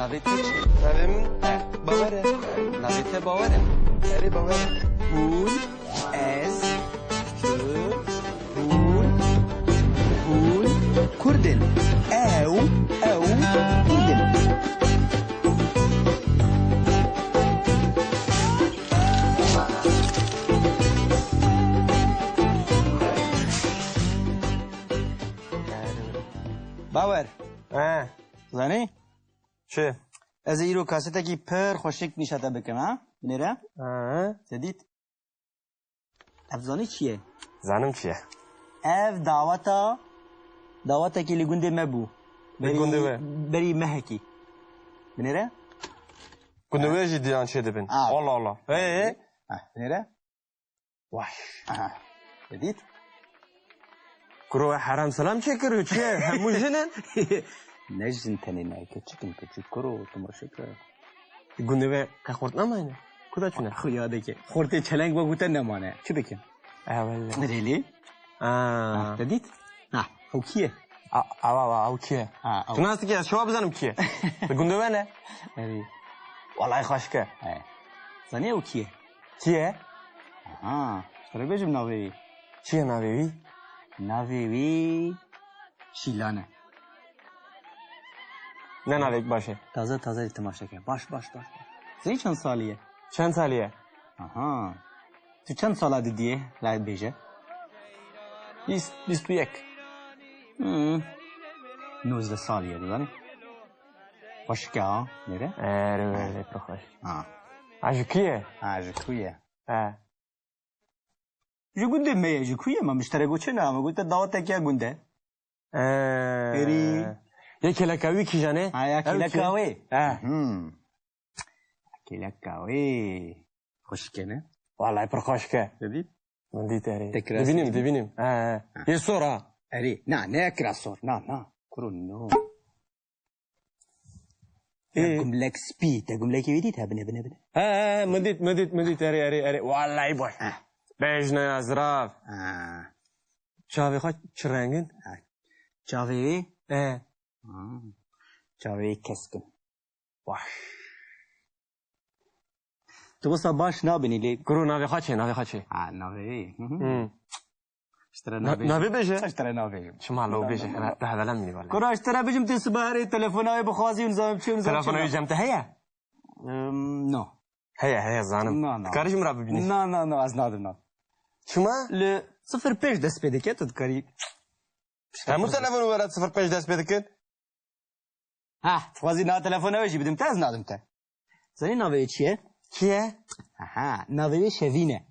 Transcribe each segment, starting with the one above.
ناوی تو چی؟ نویم باوره. ناوی تو باوره. اری باوره. هون از هون کردن او کردن باور زنی؟ چه؟ از ایرو کاسته کی پر خوشک نشاته بکم ها؟ بنیره؟ زدید؟ افزانی چیه؟ زنم چیه؟ اف دعوتا کی لگونده مبو لگونده و؟ بری مهکی بنیره؟ گونده و جدیان چه دبن؟ الله بنیره؟ وای زدید؟ کرو حرام سلام چه کرو چیه؟ همو جنن؟ نجزن تنی نه küçük کرو تماشا کر گونده و که خورد نماینه؟ کدا چونه؟ خو یاده که خورده چلنگ با گوتن نمانه چی بکن؟ اوله ریلی؟ دیدید؟ او کیه؟ او کیه؟ تو ناستی که از شما بزنم کیه؟ گونده و نه؟ والله خوش که زنی او کیه؟ کیه؟ سره بجم ناوی چیه ناوی؟ ناوی شیلانه نه ناویک باشه تازه تماشا که باش زنی چند سالیه؟ چند سالیه؟ تو چند ساله دیدیه؟ لایت بیجه؟ 21 19 سالیه دیوانی؟ خوش که ها؟ میره؟ اره خوش اجو کیه؟ اجو کویه جو گونده میه اجو کویه ما مشتره گوچه نه ما گوته دعوت که گونده اری یکی لکاوی کی جانه؟ کلکاوی خوش که نه؟ والله پر خوش که ببین؟ من دیت اری دبینیم یه سورا اری نه اکرا سور نه کرو نو گملک سپی تا گملکی ویدیت ها بنه مدید اری والله باش بیجنه ازراف چاوی خواه چه رنگین؟ چاوی چاوی کسکن باش تو بسا باش نابینی لی گرو ناوی خواه چه؟ ناوی ناوی بشه؟ اشتره ناوی شما لو بشه ده هدلم منی والله گرو اشتره بجم تی سباری تلفونای بخوازی ونزام چه تلفونای جمته هیا؟ نو هیا زانم کارش مرا ببینی؟ نه از نادم شما؟ ل 05 دست پیدا که تو کاری همون تلفون برات 05 دست پیدا کرد؟ خوازی نا تلفون هایشی بدیم تا از نادم تا زنی ناوی چیه؟ کیه؟ ناوی شوینه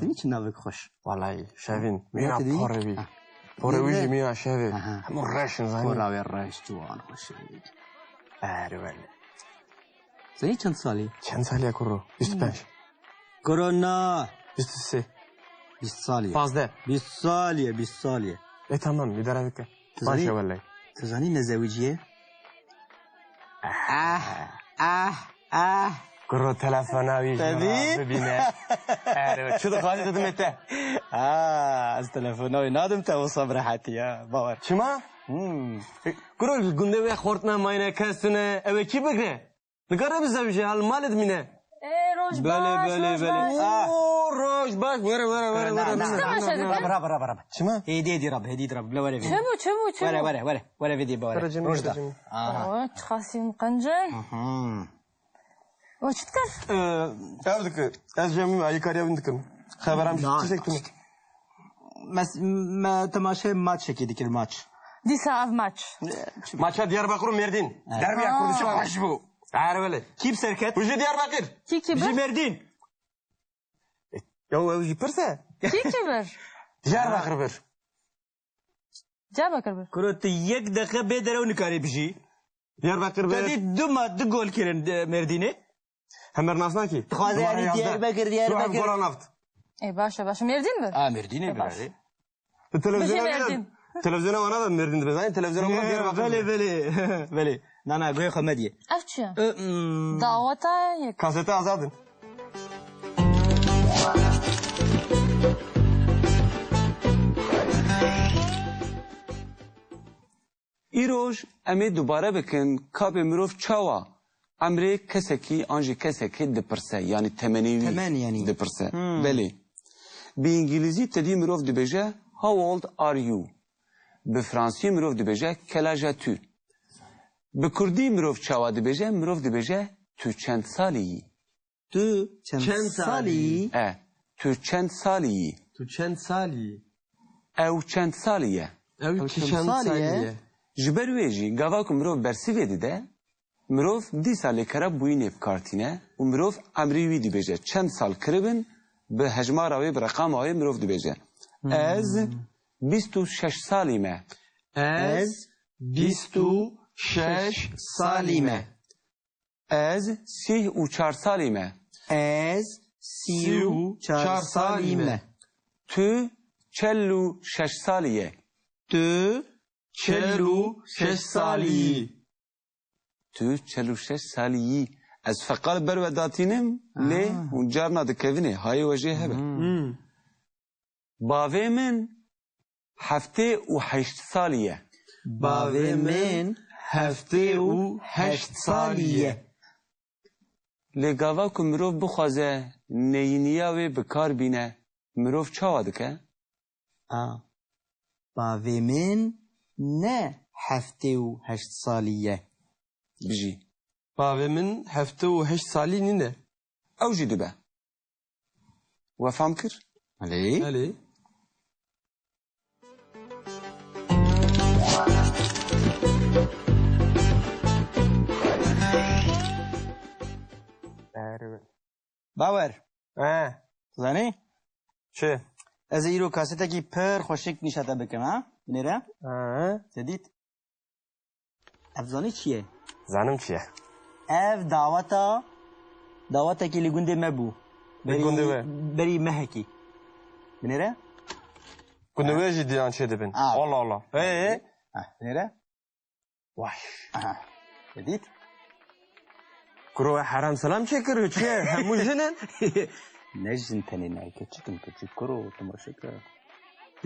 زنی چه ناوی خوش؟ والله شوین مینا پارویجی مینا شوین همون رشن زنی پاروی رش جوان خوشه ولی زنی چند سالی؟ چند سالیه کرو؟ 25 کرو نه 23 20 سالیه 15 20 سالیه تمام میداره بکن باشه والله تو زنی نزویجیه؟ کرو تلفناویش ببینه چو دخواهی دادم اته از تلفناوی نادم تا و صبر حتی باور چما؟ کرو گنده وی خورد نماینه کسونه اوه کی بگره؟ نگاره بزویجه حال مالت مینه روش باش روش باش برا چما؟ هدی رب بلا وره چمو وره ویدی باور روش دا تخاصيم قنجل واش تكر؟ أبدك أجمع معي كاريا بنتكم خبرام تشكتم ما تماشى ماتش كده كل ماتش دي ساعة ماتش دياربكر ومردين دربي أكرد شو عشبو عارف ولا كيف سركت وجه دياربكر كي بيجي مردين يو وجه برسة كي بر دياربكر بر جابكر بر كروت يك دقيقة بدرو نكاري بيجي دياربكر بر تدي دو جول كيرن مردينه همر نافنا کی؟ خوازه یعنی دياربكر گورا نافت ای باشه مردین بر مردینه بره تلفزيون وانا بمردين بزاين تلفزيون وانا دياربكر بله نه گوی خمدیه اف چیه؟ دعوتا یک کاسته آزادن ایروش امی دوباره بکن کاب مروف چاوا امری کسکی آنجی کسکی دپرسه یعنی تمنیوی یعنی دپرسه بله به انگلیزی تدی مروف دبیجه how old are you به فرانسی مروف دبیجه کلاجه تو به کردی مروف چاوا دبیجه مروف دبیجه تو چند سالی تو چند سالی تو چند سالی تو چند سالی او چند سالیه او چند سالیه جبر ویجی گاوا که مروف برسی ویدیده مروف 10 سالی کرب بوینه بکارتینه و مروف امری ویدی بیجه چند سال کربن به هجمار آوی برقام آوی مروف دی بیجه از 26 سالیمه از 26 سالیمه از 34 سالیمه از 34 سالیمه تو 46 سالیه تو 46 سالی تو 46 سالی از فقال برو داتینم لی اون جارنا دکوینه های وجه هبه باوی من 78 سالیه باوی من 78 سالیه لی گاوا که مروف بخوازه نینیاوی بکار بینه مروف چاوا دکه؟ باوی من نه 78 سالیه بجی باوی من 78 سالی نینه او جی دبه وفهم کر؟ علی علی باور زنی؟ چه؟ از ایرو کاسته کی پر خوشک نشاته بکم ها؟ بنیره؟ زدید؟ افزانی چیه؟ زنم چیه؟ اف دعوتا کی لگونده مبو بری مهکی بنیره؟ گونده وی جدیان چه دبین؟ الله الله بنیره؟ وای زدید؟ کرو حرام سلام چه کرو چیه؟ همو جنن؟ نجن تنی نه küçük کرو تماشا کر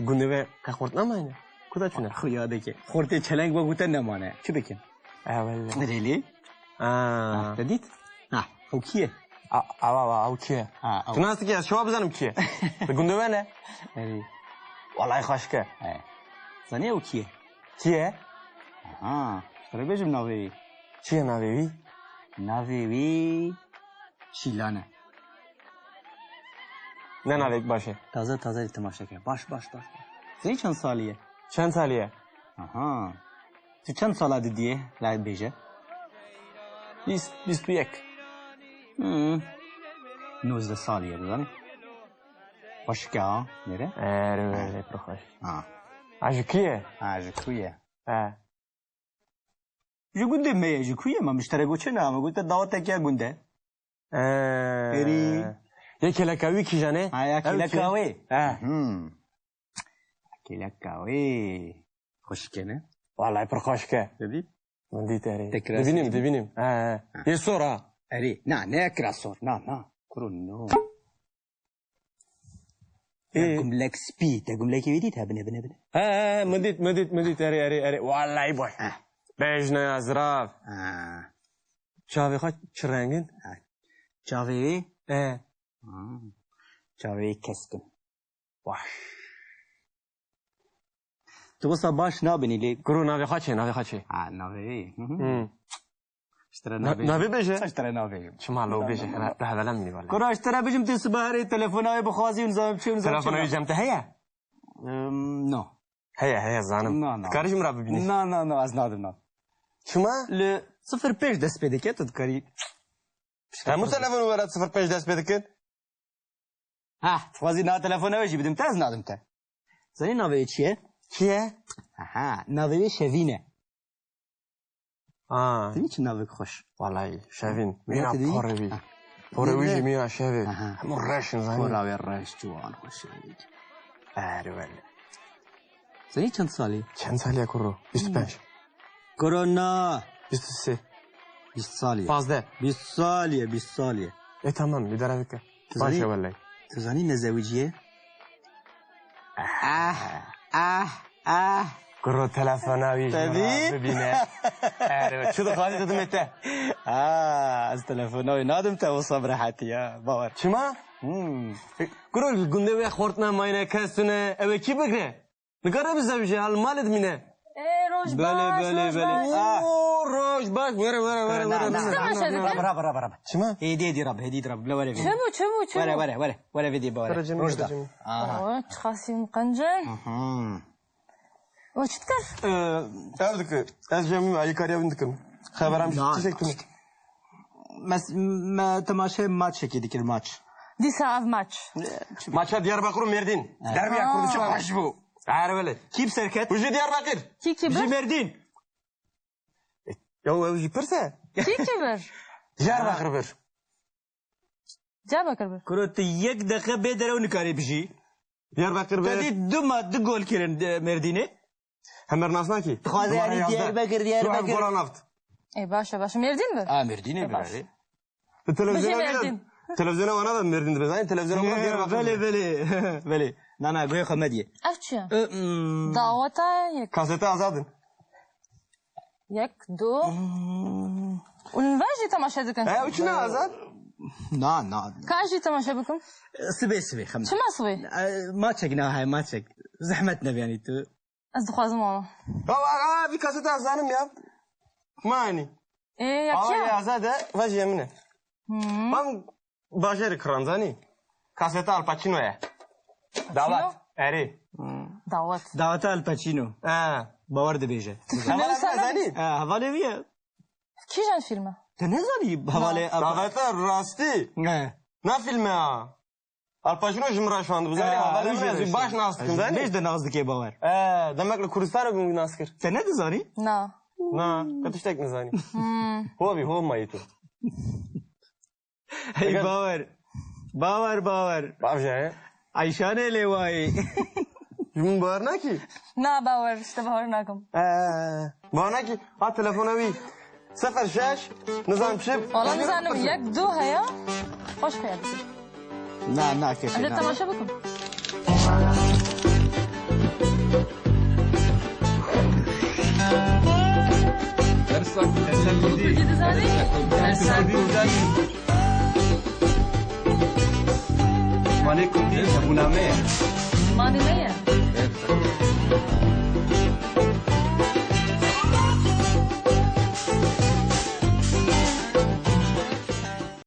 گونده وی که خورد نماینه کدا چونه؟ خو یاده که خورده چلنگ با گوته نمانه چی بکن؟ اوله ریلی؟ زدید؟ او کیه؟ او کیه؟ تو ناستی که از شما بزنم کیه؟ گونده وی نه؟ والله خوش که زنی او کیه؟ کیه؟ سره بجم ناوی چیه ناوی؟ ناوی شیلانه نه ناویک باشه تازه تماشا که باش زنی چند سالیه؟ چند سالیه؟ تو چند ساله دیدیه؟ لعب بیجه؟ 21 19 سالیه بزن خوش که ها میره؟ اره پرخوش اجو کیه؟ اجو کویه جو گونده میه اجو کویه ما مشتره گوچه نه ما گوته دعوت که گونده اری یکی لکاوی کی جانه؟ یکی لکاوی خوش که نه؟ والله پرخوش که ببین؟ من دیت اری دبینیم یه سورا اری نه اکرا سور نه کرو نو گملک سپی تا گملکی ویدیت ها بنه مدید اری والله بای بیجنه ازراف چاوی خواه چه رنگین؟ چاوی چاوی کسکن وای تو بسا باش نابینی لی گرو ناوی خواه چه؟ ناوی ناوی بیجه؟ اشتره ناوی شما لو بیجه به هدلم منی والله گرو اشتره بیجم تی سباری تلفنای بخوازی اونزام چه تلفنای جمته هیا؟ نه هیا زانم کارشم را ببینی؟ نه از نادم شما؟ ل 05 دست پیدا که تو کاری همون تلفن برات 05 دست پیدا کرد؟ خوازی نا تلفن اوشی بدیم تا از نادم تا زنی ناوی چیه؟ کیه؟ ناوی شوینه زنی چه ناوی خوش؟ والله شوین مینا پاروی مینا شوین همون رشن زنی پاروی رش جوان خوش ولی زنی چند سالی؟ چند سالیه کرو؟ 25 کرونا 23 20 سالیه 15 20 سالیه تمام میدارم که باشه والله تو زنی نزویجیه؟ Kuru telefona bir Tabii. bine. Evet. Şu da kaydı dedim ete. از تلفن oynadım ta o sabrahati ya باور Çima? Kuru günde ve hortna mayne kesune. Evet ki bekle. Ne kadar bize bir şey hal malet mine. Roj Böyle baş, böyle roj böyle. baş. Oo roj bak vere. İstemez şeydi. برا برا برا Çima? هدي رب هدي رب لا ولا Çabuk çabuk ولا çabuk. ولا فيدي باور رشدة Çıkasın kancan. O çıtkar. Evdik. Ez cemim ayıkarıya bindikim. Haberim çektim. ما تماشى ماتش كده كل ماتش Disa av maç. Maça Diyarbakır Merdin. Derbi kurdu çok hoş bu. Hayır böyle. كيف سركت Bu Diyarbakır. Ki بجي kibir? مردين Ya o jipirse. Ki kibir? Diyarbakır bir. Diyarbakır bir. كرة يك دقيقة بدرة ونكاري بجي Diyarbakır تدي bir. دم دقول كيرن مردينة Hemer nasıl ki? Kazı yani Diyarbakır. Koran haft. Başa başa Merdin mi? مردينة بلاري Televizyona Merdin. bir. Televizyona bana da Merdin de ben. Televizyona bana Diyarbakır. بله بله بله نانا قوي خمدية Avçı. Davata yek. Kasete azadın. Yek du. Unvaji tamaşa dikin. Üçüne azad. نا نا Kaçı tamaşa bikim? سبي سبي خمسة Çima sıvı? ما تشكنا هاي ما تشك زحمتنا يعني تو Az duxazım onu. Ya bir kasete azanım ya. Mani. Aa Yakçı ya ya. azad vaji yemine. Ben başarı kıranzani. Kasete Al Pacino'ya. Davat. Eri. Davat. دعوتها الباتشينو باور دبيجة Havalar zani. حوالي بيه Kijan filmi? تنزلي حوالي Davata rasti. Ne filmi ya? Al Pacino jimra şu anda. Bu zani havalar mı? Baş nasıl zani? ليش ده نازك يا باور Demek ki Kurdistan bir naskır. تنادي زاني Na. Na, katıştek ne zani? Hobi, hov mayitu. هي باور باور Bavcaya. عيشانة لواي Yumun bağır ne ki? Na bağır işte bağır nakım. Bana ki ha telefona bir 06 nizam pişip. Valla nizanım yak du haya. Hoş geldin. نا نا كيف Hadi tamaşa bakın. Gidi zani. Mane kundi, sabuname. Mani ne ya?